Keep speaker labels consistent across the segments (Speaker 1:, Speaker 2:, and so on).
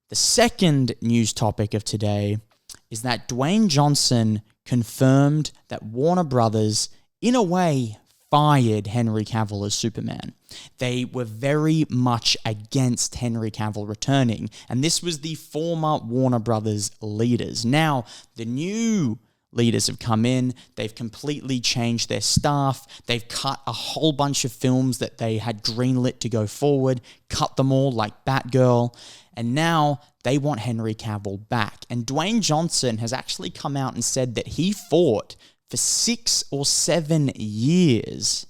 Speaker 1: The second news topic of today is that Dwayne Johnson confirmed that Warner Brothers, in a way, fired Henry Cavill as Superman. They were very much against Henry Cavill returning, and this was the former Warner Brothers leaders. Now, the new leaders have come in, they've completely changed their staff, they've cut a whole bunch of films that they had greenlit to go forward, cut them all like Batgirl, and now they want Henry Cavill back. And Dwayne Johnson has actually come out and said that he fought for 6 or 7 years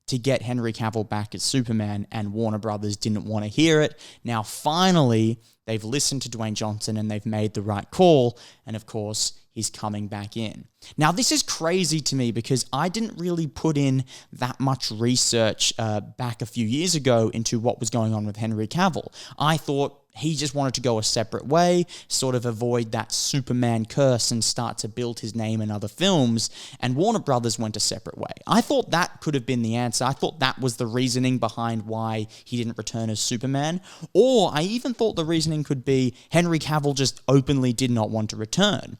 Speaker 1: to get Henry Cavill back as Superman, and Warner Brothers didn't want to hear it. Now, finally, they've listened to Dwayne Johnson and they've made the right call, and of course, he's coming back in. Now, this is crazy to me because I didn't really put in that much research back a few years ago into what was going on with Henry Cavill. I thought he just wanted to go a separate way, sort of avoid that Superman curse and start to build his name in other films, and Warner Brothers went a separate way. I thought that could have been the answer. I thought that was the reasoning behind why he didn't return as Superman, or I even thought the reasoning could be Henry Cavill just openly did not want to return.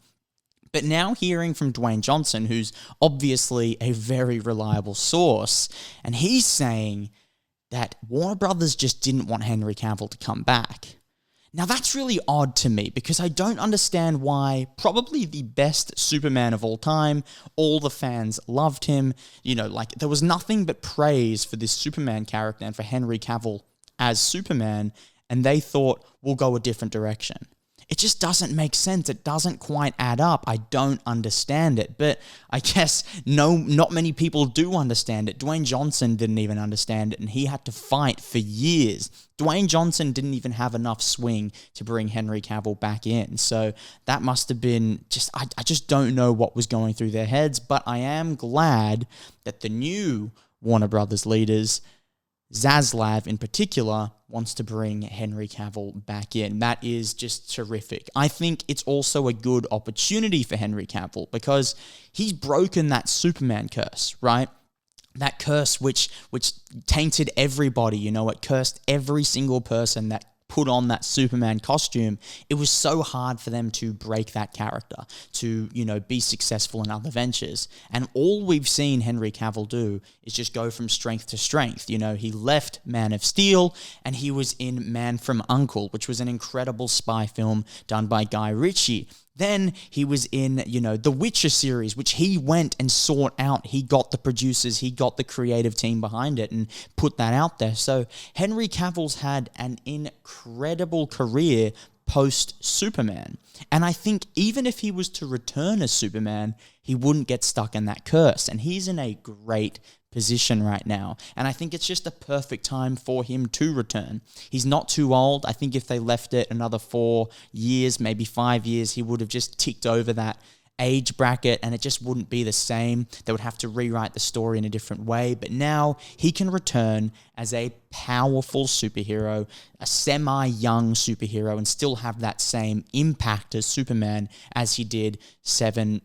Speaker 1: But now hearing from Dwayne Johnson, who's obviously a very reliable source, and he's saying that Warner Brothers just didn't want Henry Cavill to come back. Now, that's really odd to me because I don't understand why probably the best Superman of all time, all the fans loved him. You know, like there was nothing but praise for this Superman character and for Henry Cavill as Superman, and they thought, we'll go a different direction. It just doesn't make sense. It doesn't quite add up. I don't understand it. But I guess not many people do understand it. Dwayne Johnson didn't even understand it, and he had to fight for years. Dwayne Johnson didn't even have enough swing to bring Henry Cavill back in. So that must have been just, I just don't know what was going through their heads. But I am glad that the new Warner Brothers leaders, Zaslav in particular, wants to bring Henry Cavill back in. That is just terrific. I think it's also a good opportunity for Henry Cavill because he's broken that Superman curse, right? That curse which tainted everybody, you know, it cursed every single person that put on that Superman costume. It was so hard for them to break that character, to, you know, be successful in other ventures. And all we've seen Henry Cavill do is just go from strength to strength. You know, he left Man of Steel and he was in Man from U.N.C.L.E., which was an incredible spy film done by Guy Ritchie. Then he was in, you know, the Witcher series, which he went and sought out. He got the producers, he got the creative team behind it and put that out there. So Henry Cavill's had an incredible career post-Superman. And I think even if he was to return as Superman, he wouldn't get stuck in that curse. And he's in a great position right now. And I think it's just a perfect time for him to return. He's not too old. I think if they left it another 4 years, maybe 5 years, he would have just ticked over that age bracket and it just wouldn't be the same. They would have to rewrite the story in a different way. But now he can return as a powerful superhero, a semi-young superhero, and still have that same impact as Superman as he did 10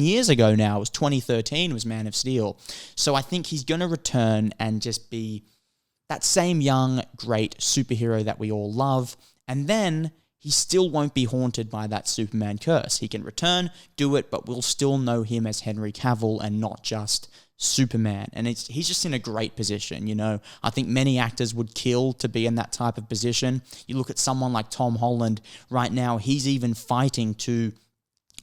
Speaker 1: years ago now. It was 2013, was Man of Steel. So I think he's going to return and just be that same young, great superhero that we all love. And then he still won't be haunted by that Superman curse. He can return, do it, but we'll still know him as Henry Cavill and not just Superman. And he's just in a great position, you know. I think many actors would kill to be in that type of position. You look at someone like Tom Holland right now, he's even fighting to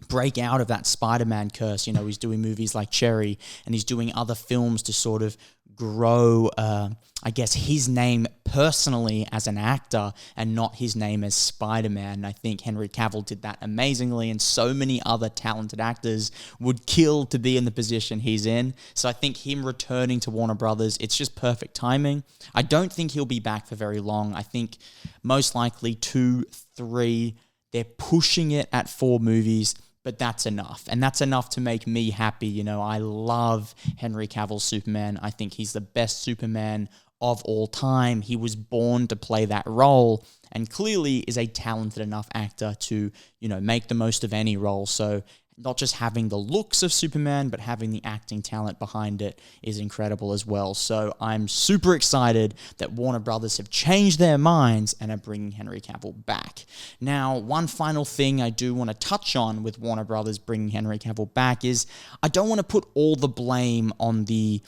Speaker 1: break out of that Spider-Man curse. You know, he's doing movies like Cherry and he's doing other films to sort of grow, I guess, his name personally as an actor and not his name as Spider-Man. And I think Henry Cavill did that amazingly, and so many other talented actors would kill to be in the position he's in. So I think him returning to Warner Brothers, it's just perfect timing. I don't think he'll be back for very long. I think most likely 2, 3, they're pushing it at 4 movies. But that's enough. And that's enough to make me happy. You know, I love Henry Cavill's Superman. I think he's the best Superman of all time. He was born to play that role and clearly is a talented enough actor to, you know, make the most of any role. So not just having the looks of Superman, but having the acting talent behind it is incredible as well. So I'm super excited that Warner Brothers have changed their minds and are bringing Henry Cavill back. Now, one final thing I do want to touch on with Warner Brothers bringing Henry Cavill back is I don't want to put all the blame on the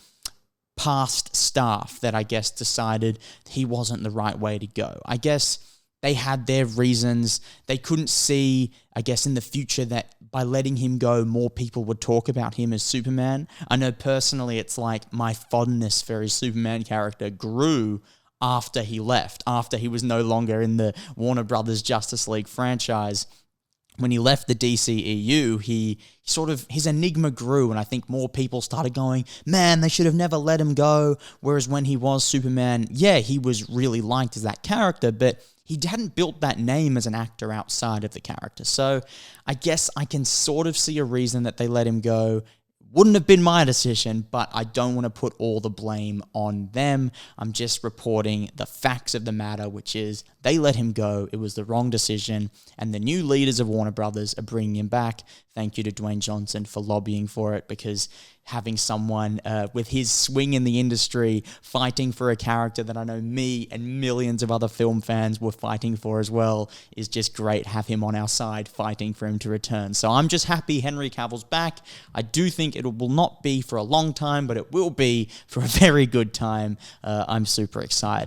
Speaker 1: past staff that I guess decided he wasn't the right way to go. I guess they had their reasons. They couldn't see, I guess, in the future that by letting him go, more people would talk about him as Superman. I know personally it's like my fondness for his Superman character grew after he left, after he was no longer in the Warner Brothers Justice League franchise. When he left the DCEU, his enigma grew, and I think more people started going, man, they should have never let him go. Whereas when he was Superman, yeah, he was really liked as that character, but he hadn't built that name as an actor outside of the character. So I guess I can sort of see a reason that they let him go. Wouldn't have been my decision, but I don't want to put all the blame on them. I'm just reporting the facts of the matter, which is they let him go. It was the wrong decision, and the new leaders of Warner Brothers are bringing him back. Thank you to Dwayne Johnson for lobbying for it, because having someone with his swing in the industry fighting for a character that I know me and millions of other film fans were fighting for as well is just great. Have him on our side fighting for him to return. So I'm just happy Henry Cavill's back. I do think it will not be for a long time, but it will be for a very good time. I'm super excited.